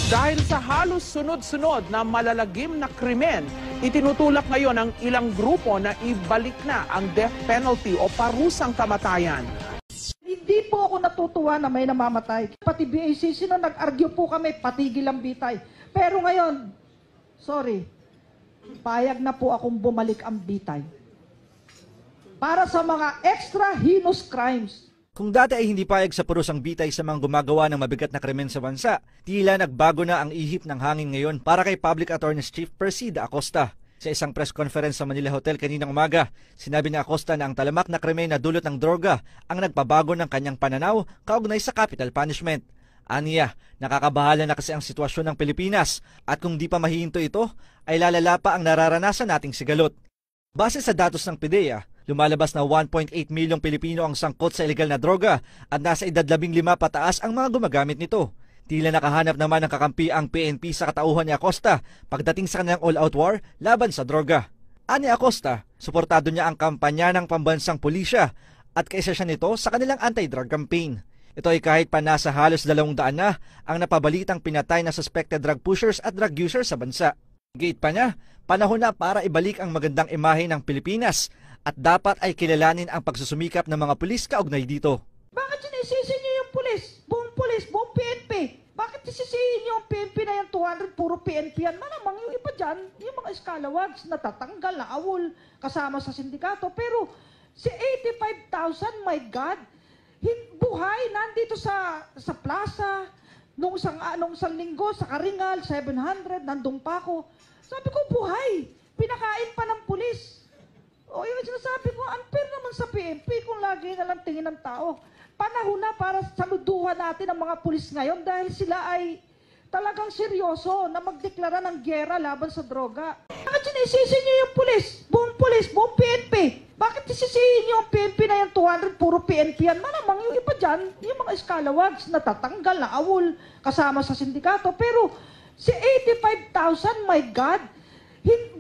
Dahil sa halos sunod-sunod na malalagim na krimen, itinutulak ngayon ng ilang grupo na ibalik na ang death penalty o parusang kamatayan. Hindi po ako natutuwa na may namamatay. Pati BACC na nag-argue po kami, patigil ang bitay. Pero ngayon, sorry, payag na po akong bumalik ang bitay. Para sa mga extra heinous crimes. Kung dati ay hindi payag sa parusang bitay sa mga gumagawa ng mabigat na krimen sa bansa, tila nagbago na ang ihip ng hangin ngayon para kay Public Attorney's Chief Persida Acosta. Sa isang press conference sa Manila Hotel kaninang umaga, sinabi ni Acosta na ang talamak na krimen na dulot ng droga ang nagpabago ng kanyang pananaw kaugnay sa capital punishment. Aniya, nakakabahala na kasi ang sitwasyon ng Pilipinas at kung di pa mahihinto ito, ay lalala pa ang nararanasan nating sigalot. Base sa datos ng PIDEA, lumalabas na 1.8 milyong Pilipino ang sangkot sa ilegal na droga at nasa edad 15 pataas ang mga gumagamit nito. Tila nakahanap naman ng kakampi ang PNP sa katauhan ni Acosta pagdating sa kanilang all-out war laban sa droga. Ani Acosta, suportado niya ang kampanya ng pambansang pulisya at kaisa siya nito sa kanilang anti-drug campaign. Ito ay kahit pa nasa halos 200 na ang napabalitang pinatay na suspected drug pushers at drug users sa bansa. Gate pa niya, panahon na para ibalik ang magandang imahe ng Pilipinas at dapat ay kilalanin ang pagsusumikap ng mga pulis kaugnay dito. Bakit sinisisi niyo yung pulis, buong PNP? Bakit sisisihin niyo ang PNP na yung 200, puro PNP yan? Malamang yung iba dyan, yung mga scalawags, natatanggal, naawol, kasama sa sindikato. Pero si 85,000, my God, buhay, nandito sa plaza, nung isang linggo, sa Karingal, 700, nandun pa ako. Sabi ko, buhay, pinakain pa ng pulis. O yung sinasabi ko, unfair naman sa PNP kung lagi na lang tingin ng tao. Panahon na para saluduhan natin ang mga pulis ngayon dahil sila ay talagang seryoso na magdeklara ng giyera laban sa droga. Bakit sinisisi niyo yung pulis, buong PNP? Bakit sisisihin niyo ang PNP na yung 200, puro PNP yan? Malamang yung iba dyan, yung mga scalawags, natatanggal, naawol, kasama sa sindikato. Pero si 85,000, my God,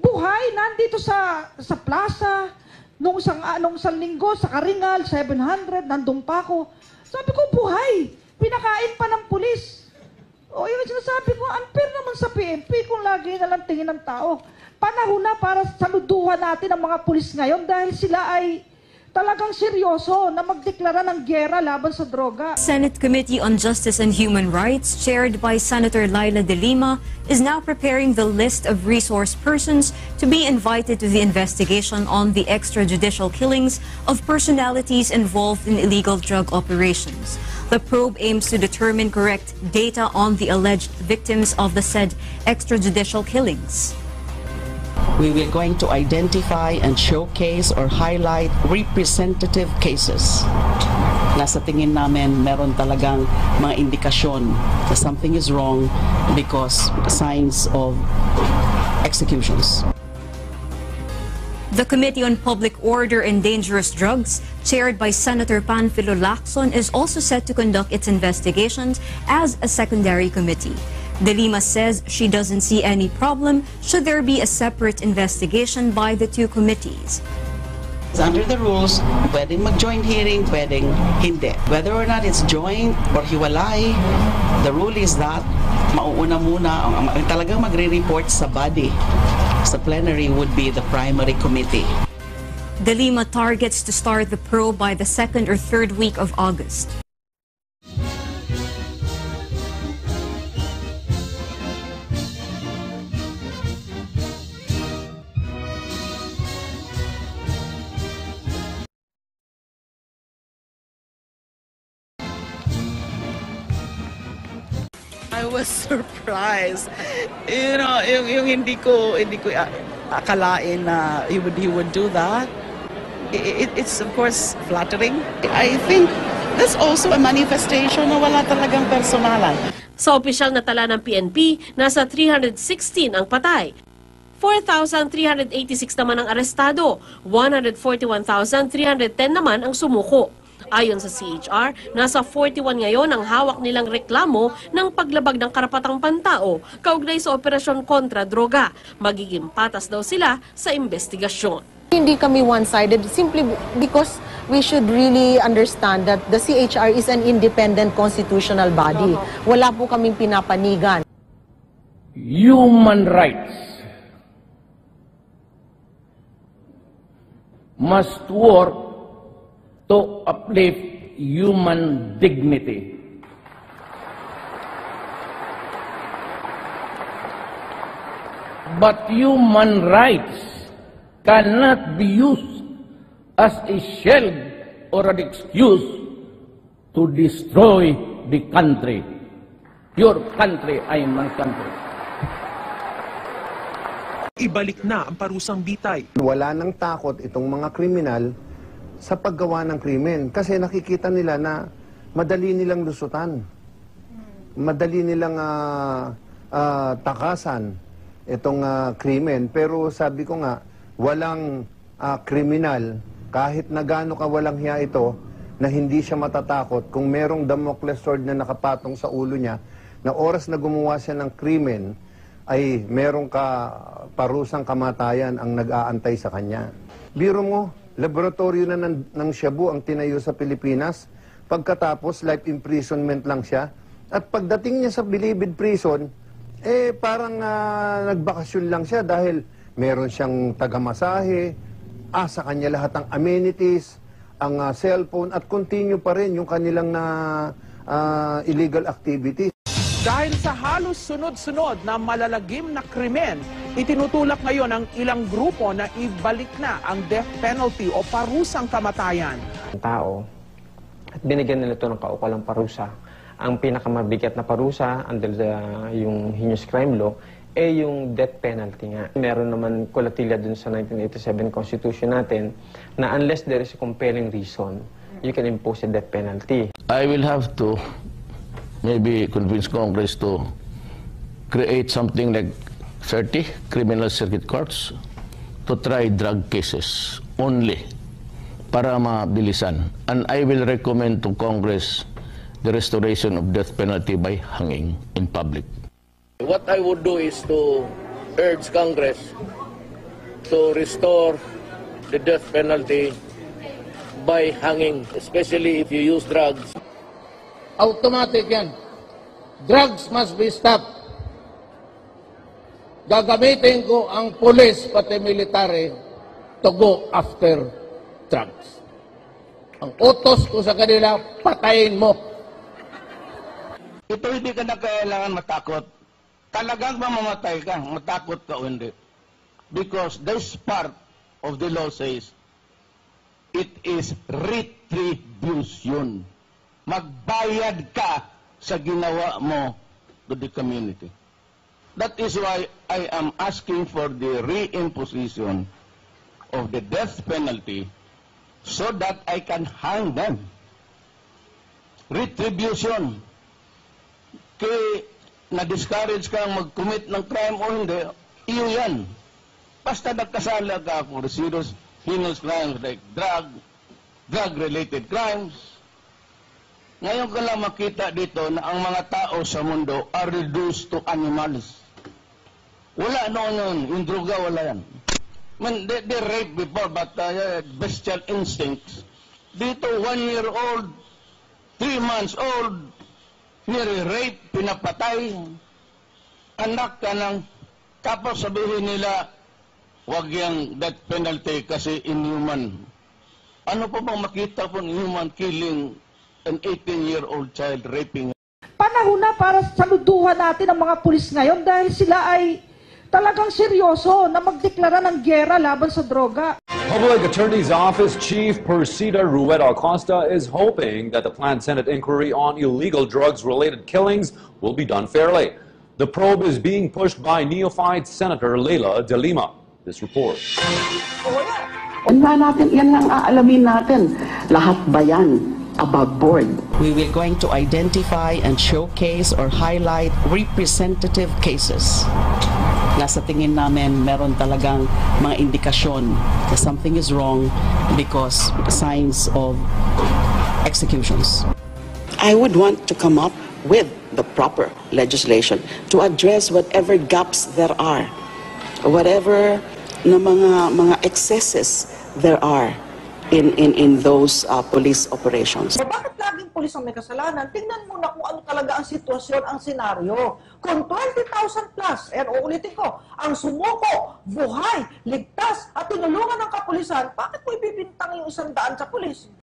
buhay, nandito sa plaza, nung isang linggo, sa Karingal, 700, nandun pa ako. Sabi ko, buhay, pinakain pa ng pulis. O yung sinasabi ko, unfair naman sa PNP kung lagi na lang tingin ng tao. Panahon na para saluduhan natin ang mga pulis ngayon dahil sila ay talagang seryoso na magdeklara ng giyera laban sa droga. Senate Committee on Justice and Human Rights, chaired by Senator Laila De Lima, is now preparing the list of resource persons to be invited to the investigation on the extrajudicial killings of personalities involved in illegal drug operations. The probe aims to determine correct data on the alleged victims of the said extrajudicial killings. We will going to identify and showcase or highlight representative cases. Nasa tingin namin meron talagang mga indikasyon na something is wrong because signs of executions. The Committee on Public Order and Dangerous Drugs, chaired by Senator Panfilo Lacson, is also set to conduct its investigations as a secondary committee. De Lima says she doesn't see any problem should there be a separate investigation by the two committees. Under the rules, pwedeng mag-joint hearing, pwedeng hindi. Whether or not it's joint or hiwalay, the rule is that mauuna muna, talagang magre-report sa body. Sa plenary would be the primary committee. De Lima targets to start the probe by the 2nd or 3rd week of August. I was surprised. You know, yung hindi ko akalain na he would do that. It's of course flattering. I think that's also a manifestation na wala talagang personalan. Sa opisyal na tala ng PNP, nasa 316 ang patay. 4,386 naman ang arestado, 141,310 naman ang sumuko. Ayon sa CHR, nasa 41 ngayon ang hawak nilang reklamo ng paglabag ng karapatang pantao kaugnay sa operasyon kontra droga. Magiging patas daw sila sa investigasyon. Hindi kami one-sided simply because we should really understand that the CHR is an independent constitutional body. Wala po kaming pinapanigan. human rights must work to uplift human dignity. But human rights cannot be used as a shield or an excuse to destroy the country. Your country, I am my country. Ibalik na ang parusang bitay. Wala nang takot itong mga kriminal sa paggawa ng krimen. Kasi nakikita nila na madali nilang lusutan. Madali nilang takasan itong krimen. Pero sabi ko nga, walang kriminal, kahit na gaano ka walang hiya ito, na hindi siya matatakot kung merong Damocles sword na nakapatong sa ulo niya, na oras na gumawa siya ng krimen, ay merong parusang kamatayan ang nag-aantay sa kanya. Biro mo, laboratorio na ng shabu ang tinayo sa Pilipinas, pagkatapos life imprisonment lang siya, at pagdating niya sa Bilibid Prison, parang nagbakasyon lang siya dahil meron siyang tagamasahe, sa kanya lahat ng amenities, ang cellphone, at continue pa rin yung kanilang illegal activities. Dahil sa halos sunod-sunod na malalagim na krimen, itinutulak ngayon ang ilang grupo na ibalik na ang death penalty o parusang kamatayan. Tao at binigyan nila ito ng kaukulang parusa. Ang pinakamabigat na parusa under yung heinous crime law yung death penalty nga. Meron naman kulatilya dun sa 1987 Constitution natin na unless there is a compelling reason, you can impose a death penalty. I will have to maybe convince Congress to create something like 30 criminal circuit courts to try drug cases only para mabilisan. And I will recommend to Congress the restoration of death penalty by hanging in public. What I would do is to urge Congress to restore the death penalty by hanging, especially if you use drugs. Automatic yan. Drugs must be stopped. Gagamitin ko ang police pati military to go after drugs. Ang utos ko sa kanila, patayin mo. Ito hindi ka na kailangan matakot. Talagang mamamatay ka, matakot ka o hindi. Because this part of the law says, it is retribution. Magbayad ka sa ginawa mo to the community. That is why I am asking for the reimposition of the death penalty so that I can hang them. Retribution. Kaya na-discourage kang mag-commit ng crime o hindi, iyo yan. Basta nagkasala ka for serious heinous crimes like drug-related crimes. Ngayon ka lang makita dito na ang mga tao sa mundo are reduced to animals. Wala noon. Yung droga, wala yan. I mean, they rape before, but bestial instincts. Dito, 1-year-old, 3 months old, nire-rape, pinapatay. Anak ka ng, tapos sabihin nila, wag yung death penalty kasi inhuman. Ano pa bang makita po inhuman killing an 18-year-old child raping? Panahon na para saluduhan natin ang mga pulis ngayon dahil sila ay talagang seryoso na magdeklara ng giyera laban sa droga. Public Attorney's Office Chief Persida Rueda Acosta is hoping that the planned Senate inquiry on illegal drugs-related killings will be done fairly. The probe is being pushed by neophyte Senator Leila de Lima. This report. Yan lang aalamin natin. Lahat ba yan above board? We will going to identify and showcase or highlight representative cases na sa tingin namin meron talagang mga indikasyon na something is wrong because signs of executions. I would want to come up with the proper legislation to address whatever gaps there are, whatever na mga excesses there are, in those police operations. Bakit laging pulis ang may kasalanan? Tingnan mo na kung ano talaga ang sitwasyon, ang senaryo. Kung 20,000 plus, and uulitin ko, ang sumuko, buhay, ligtas, at tinulungan ng kapulisan, bakit mo ibibintang yung 100 sa pulis?